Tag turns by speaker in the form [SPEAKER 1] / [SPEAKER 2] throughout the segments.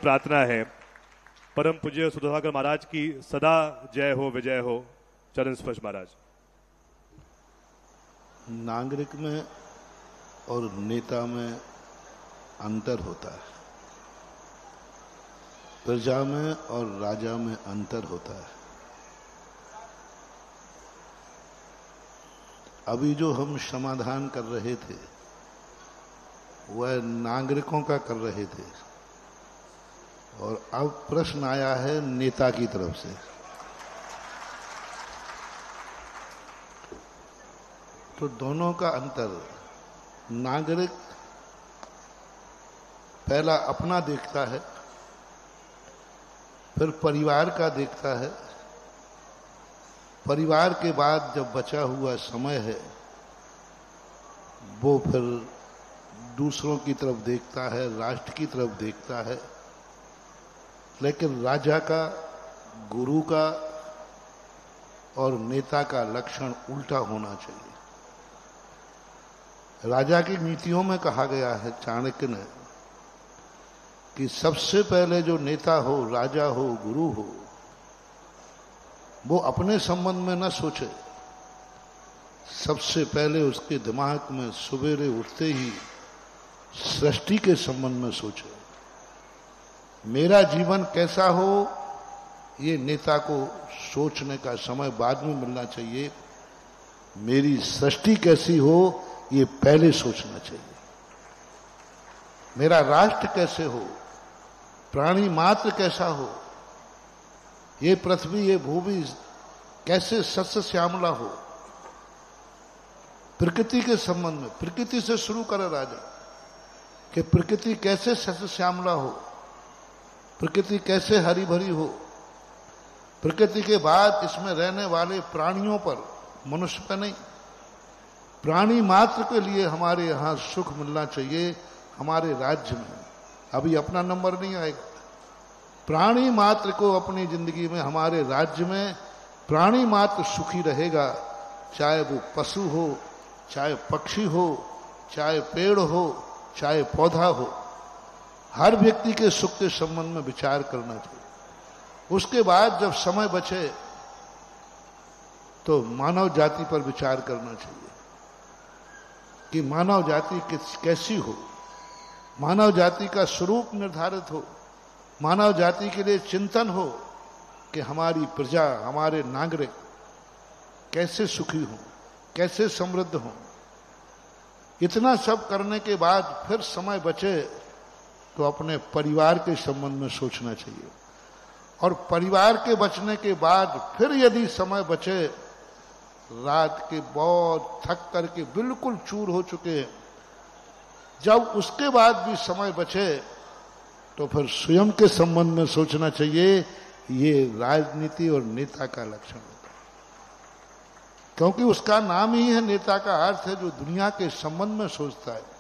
[SPEAKER 1] प्रार्थना है, परम पूज्य सुधाकर महाराज की सदा जय हो विजय हो। चरण स्पर्श महाराज।
[SPEAKER 2] नागरिक में और नेता में अंतर होता है, प्रजा में और राजा में अंतर होता है। अभी जो हम समाधान कर रहे थे वह नागरिकों का कर रहे थे, और अब प्रश्न आया है नेता की तरफ से। तो दोनों का अंतर, नागरिक पहला अपना देखता है, फिर परिवार का देखता है, परिवार के बाद जब बचा हुआ समय है वो फिर दूसरों की तरफ देखता है, राष्ट्र की तरफ देखता है। लेकिन राजा का, गुरु का और नेता का लक्षण उल्टा होना चाहिए। राजा की नीतियों में कहा गया है चाणक्य ने कि सबसे पहले जो नेता हो, राजा हो, गुरु हो, वो अपने संबंध में न सोचे, सबसे पहले उसके दिमाग में सवेरे उठते ही सृष्टि के संबंध में सोचे। मेरा जीवन कैसा हो ये नेता को सोचने का समय बाद में मिलना चाहिए, मेरी सृष्टि कैसी हो ये पहले सोचना चाहिए। मेरा राष्ट्र कैसे हो, प्राणी मात्र कैसा हो, ये पृथ्वी, ये भूमि कैसे सस्य श्यामला हो, प्रकृति के संबंध में, प्रकृति से शुरू करे राजा कि प्रकृति कैसे सस्य श्यामला हो, प्रकृति कैसे हरी भरी हो, प्रकृति के बाद इसमें रहने वाले प्राणियों पर, मनुष्य पर नहीं, प्राणी मात्र के लिए हमारे यहाँ सुख मिलना चाहिए। हमारे राज्य में अभी अपना नंबर नहीं आएगा, प्राणी मात्र को अपनी जिंदगी में, हमारे राज्य में प्राणी मात्र सुखी रहेगा, चाहे वो पशु हो, चाहे पक्षी हो, चाहे पेड़ हो, चाहे पौधा हो। हर व्यक्ति के सुख के संबंध में विचार करना चाहिए। उसके बाद जब समय बचे तो मानव जाति पर विचार करना चाहिए कि मानव जाति कैसी हो, मानव जाति का स्वरूप निर्धारित हो, मानव जाति के लिए चिंतन हो कि हमारी प्रजा, हमारे नागरिक कैसे सुखी हों, कैसे समृद्ध हों। इतना सब करने के बाद फिर समय बचे तो अपने परिवार के संबंध में सोचना चाहिए, और परिवार के बचने के बाद फिर यदि समय बचे, रात के बहुत थक करके बिल्कुल चूर हो चुके, जब उसके बाद भी समय बचे तो फिर स्वयं के संबंध में सोचना चाहिए। ये राजनीति और नेता का लक्षण होता है, क्योंकि उसका नाम ही है, नेता का अर्थ है जो दुनिया के संबंध में सोचता है।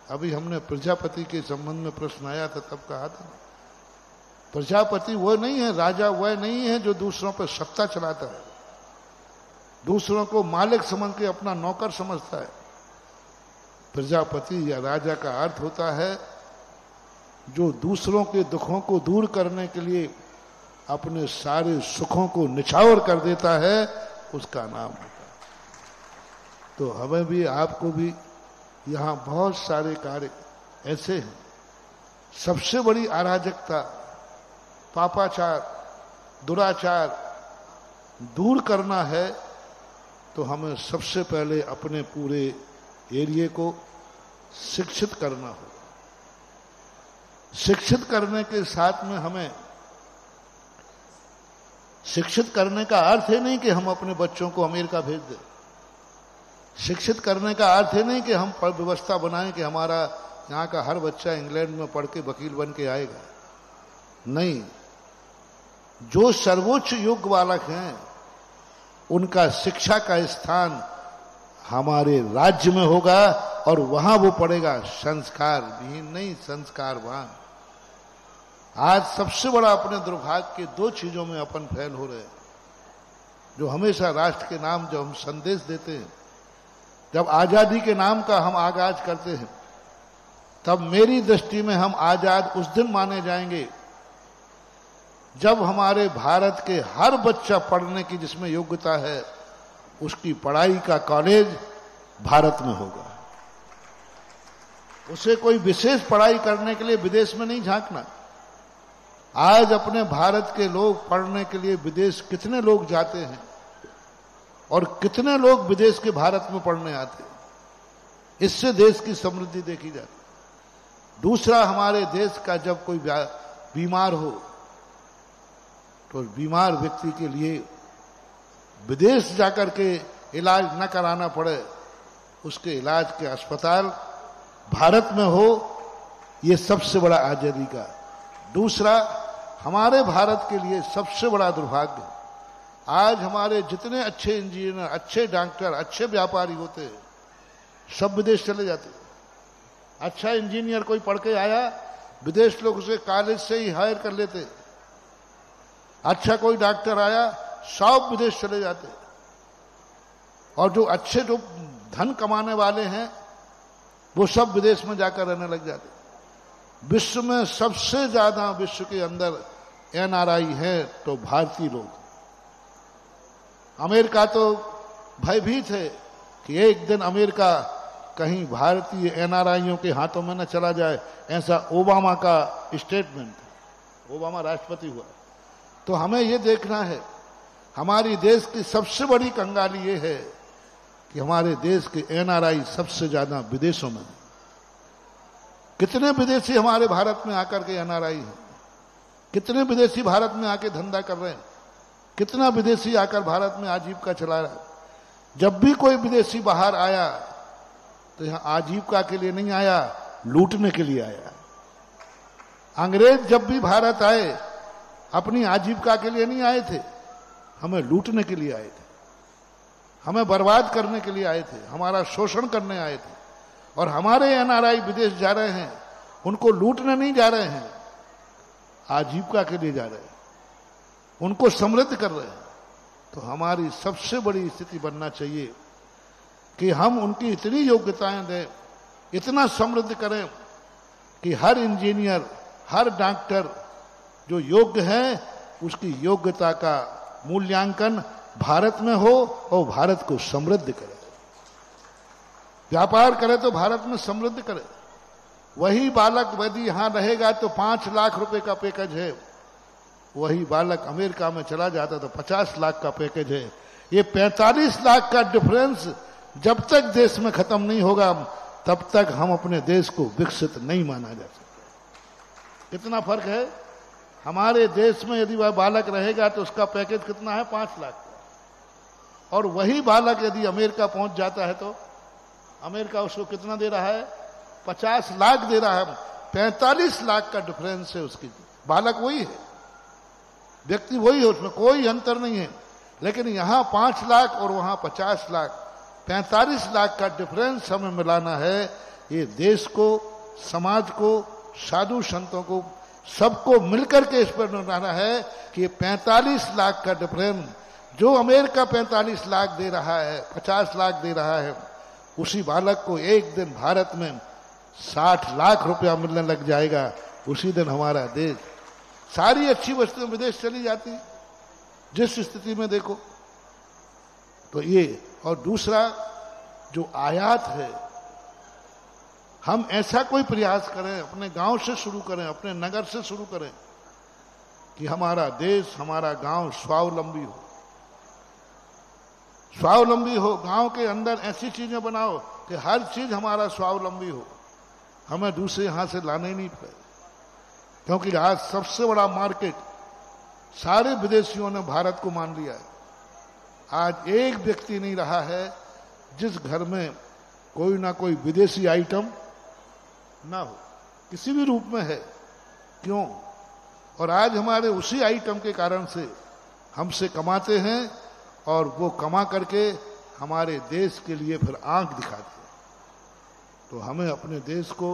[SPEAKER 2] अभी हमने प्रजापति के संबंध में प्रश्न आया था, तब कहा था प्रजापति वह नहीं है, राजा वह नहीं है जो दूसरों पर सत्ता चलाता है, दूसरों को मालिक समझ के अपना नौकर समझता है। प्रजापति या राजा का अर्थ होता है जो दूसरों के दुखों को दूर करने के लिए अपने सारे सुखों को निछावर कर देता है, उसका नाम होता है। तो हमें भी, आपको भी यहाँ बहुत सारे कार्य ऐसे हैं। सबसे बड़ी अराजकता, पापाचार, दुराचार दूर करना है तो हमें सबसे पहले अपने पूरे एरिया को शिक्षित करना होगा। शिक्षित करने के साथ में हमें, शिक्षित करने का अर्थ है नहीं कि हम अपने बच्चों को अमेरिका भेज दें। शिक्षित करने का अर्थ है नहीं कि हम व्यवस्था बनाएं कि हमारा यहाँ का हर बच्चा इंग्लैंड में पढ़ के वकील बन के आएगा। नहीं, जो सर्वोच्च योग्य बालक हैं उनका शिक्षा का स्थान हमारे राज्य में होगा, और वहां वो पढ़ेगा संस्कार विहीन नहीं, संस्कारवान। आज सबसे बड़ा अपने दुर्भाग्य के दो चीजों में अपन फेल हो रहे हैं, जो हमेशा राष्ट्र के नाम जब हम संदेश देते हैं, जब आजादी के नाम का हम आगाज करते हैं, तब मेरी दृष्टि में हम आजाद उस दिन माने जाएंगे जब हमारे भारत के हर बच्चा पढ़ने की जिसमें योग्यता है उसकी पढ़ाई का कॉलेज भारत में होगा। उसे कोई विशेष पढ़ाई करने के लिए विदेश में नहीं झांकना। आज अपने भारत के लोग पढ़ने के लिए विदेश कितने लोग जाते हैं और कितने लोग विदेश के भारत में पढ़ने आते हैं। इससे देश की समृद्धि देखी जाती। दूसरा, हमारे देश का जब कोई बीमार हो तो बीमार व्यक्ति के लिए विदेश जाकर के इलाज न कराना पड़े, उसके इलाज के अस्पताल भारत में हो, ये सबसे बड़ा आजादी का। दूसरा, हमारे भारत के लिए सबसे बड़ा दुर्भाग्य, आज हमारे जितने अच्छे इंजीनियर, अच्छे डॉक्टर, अच्छे व्यापारी होते हैं सब विदेश चले जाते। अच्छा इंजीनियर कोई पढ़ के आया, विदेश लोग उसे कॉलेज से ही हायर कर लेते। अच्छा कोई डॉक्टर आया, सब विदेश चले जाते। और जो अच्छे जो धन कमाने वाले हैं वो सब विदेश में जाकर रहने लग जाते। विश्व में सबसे ज्यादा विश्व के अंदर एनआरआई है तो भारतीय लोग। अमेरिका तो भयभीत है कि एक दिन अमेरिका कहीं भारतीय एनआरआईयों के हाथों में न चला जाए, ऐसा ओबामा का स्टेटमेंट। ओबामा राष्ट्रपति हुआ। तो हमें यह देखना है, हमारी देश की सबसे बड़ी कंगाली ये है कि हमारे देश के एनआरआई सबसे ज्यादा विदेशों में। कितने विदेशी हमारे भारत में आकर के एनआरआई हैं, कितने विदेशी भारत में आके धंधा कर रहे हैं, कितना विदेशी आकर भारत में आजीविका चला रहा है। जब भी कोई विदेशी बाहर आया तो यहां आजीविका के लिए नहीं आया, लूटने के लिए आया। अंग्रेज जब भी भारत आए अपनी आजीविका के लिए नहीं आए थे, हमें लूटने के लिए आए थे, हमें बर्बाद करने के लिए आए थे, हमारा शोषण करने आए थे। और हमारे एनआरआई विदेश जा रहे हैं, उनको लूटने नहीं जा रहे हैं, आजीविका के लिए जा रहे हैं, उनको समृद्ध कर रहे हैं। तो हमारी सबसे बड़ी स्थिति बनना चाहिए कि हम उनकी इतनी योग्यताएं दें, इतना समृद्ध करें कि हर इंजीनियर, हर डॉक्टर जो योग्य है उसकी योग्यता का मूल्यांकन भारत में हो और भारत को समृद्ध करे। व्यापार करे तो भारत में समृद्ध करे। वही बालक यदि यहां रहेगा तो 5 लाख रुपए का पैकेज है, वही बालक अमेरिका में चला जाता तो 50 लाख का पैकेज है। ये 45 लाख का डिफरेंस जब तक देश में खत्म नहीं होगा तब तक हम अपने देश को विकसित नहीं माना जा सकता। कितना फर्क है। हमारे देश में यदि वह बालक रहेगा तो उसका पैकेज कितना है, 5 लाख का। और वही बालक यदि अमेरिका पहुंच जाता है तो अमेरिका उसको कितना दे रहा है, 50 लाख दे रहा है। 45 लाख का डिफरेंस है उसकी। बालक वही है, व्यक्ति वही है, उसमें कोई अंतर नहीं है। लेकिन यहां 5 लाख और वहां 50 लाख, 45 लाख का डिफरेंस हमें मिलाना है। ये देश को, समाज को, साधु संतों को, सबको मिलकर के इस पर निभाना है कि 45 लाख का डिफरेंस जो अमेरिका 45 लाख दे रहा है, 50 लाख दे रहा है, उसी बालक को एक दिन भारत में 60 लाख रुपया मिलने लग जाएगा। उसी दिन हमारा देश, सारी अच्छी वस्तुएं विदेश चली जाती जिस स्थिति में देखो। तो ये, और दूसरा जो आयात है, हम ऐसा कोई प्रयास करें, अपने गांव से शुरू करें, अपने नगर से शुरू करें कि हमारा देश, हमारा गांव स्वावलंबी हो। स्वावलंबी हो, गांव के अंदर ऐसी चीजें बनाओ कि हर चीज हमारा स्वावलंबी हो, हमें दूसरे यहां से लाने ही नहीं पड़े। क्योंकि आज सबसे बड़ा मार्केट सारे विदेशियों ने भारत को मान लिया है। आज एक व्यक्ति नहीं रहा है जिस घर में कोई ना कोई विदेशी आइटम ना हो, किसी भी रूप में है। क्यों? और आज हमारे उसी आइटम के कारण से हमसे कमाते हैं और वो कमा करके हमारे देश के लिए फिर आंख दिखाते हैं। तो हमें अपने देश को,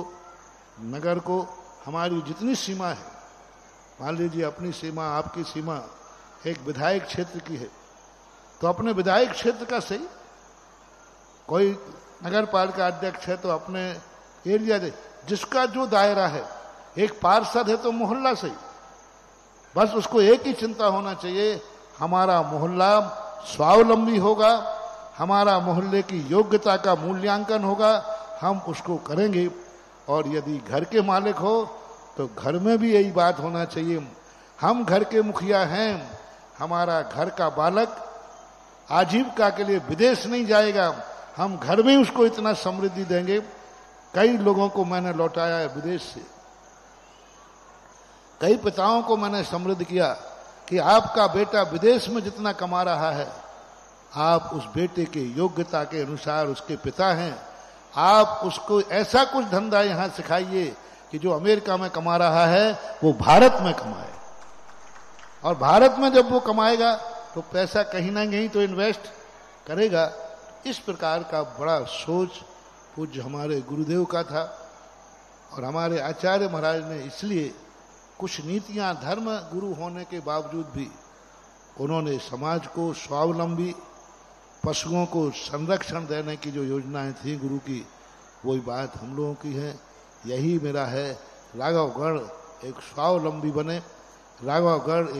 [SPEAKER 2] नगर को, हमारी जितनी सीमा है, मान लीजिए अपनी सीमा, आपकी सीमा एक विधायक क्षेत्र की है, तो अपने विधायक क्षेत्र का सही, कोई नगर पालिका अध्यक्ष है तो अपने एरिया दे, जिसका जो दायरा है। एक पार्षद है तो मोहल्ला सही, बस उसको एक ही चिंता होना चाहिए, हमारा मोहल्ला स्वावलंबी होगा, हमारा मोहल्ले की योग्यता का मूल्यांकन होगा, हम उसको करेंगे। और यदि घर के मालिक हो तो घर में भी यही बात होना चाहिए, हम घर के मुखिया हैं, हमारा घर का बालक आजीविका के लिए विदेश नहीं जाएगा, हम घर में उसको इतना समृद्धि देंगे। कई लोगों को मैंने लौटाया है विदेश से, कई पिताओं को मैंने समृद्ध किया कि आपका बेटा विदेश में जितना कमा रहा है, आप उस बेटे के योग्यता के अनुसार उसके पिता हैं, आप उसको ऐसा कुछ धंधा यहां सिखाइए कि जो अमेरिका में कमा रहा है वो भारत में कमाए। और भारत में जब वो कमाएगा तो पैसा कहीं ना कहीं तो इन्वेस्ट करेगा। इस प्रकार का बड़ा सोच पूज्य हमारे गुरुदेव का था। और हमारे आचार्य महाराज ने इसलिए कुछ नीतियां, धर्म गुरु होने के बावजूद भी उन्होंने समाज को स्वावलंबी, पशुओं को संरक्षण देने की जो योजनाएं थी गुरु की, वही बात हम लोगों की है। यही मेरा है, राघवगढ़ एक स्वावलंबी बने, राघवगढ़ एक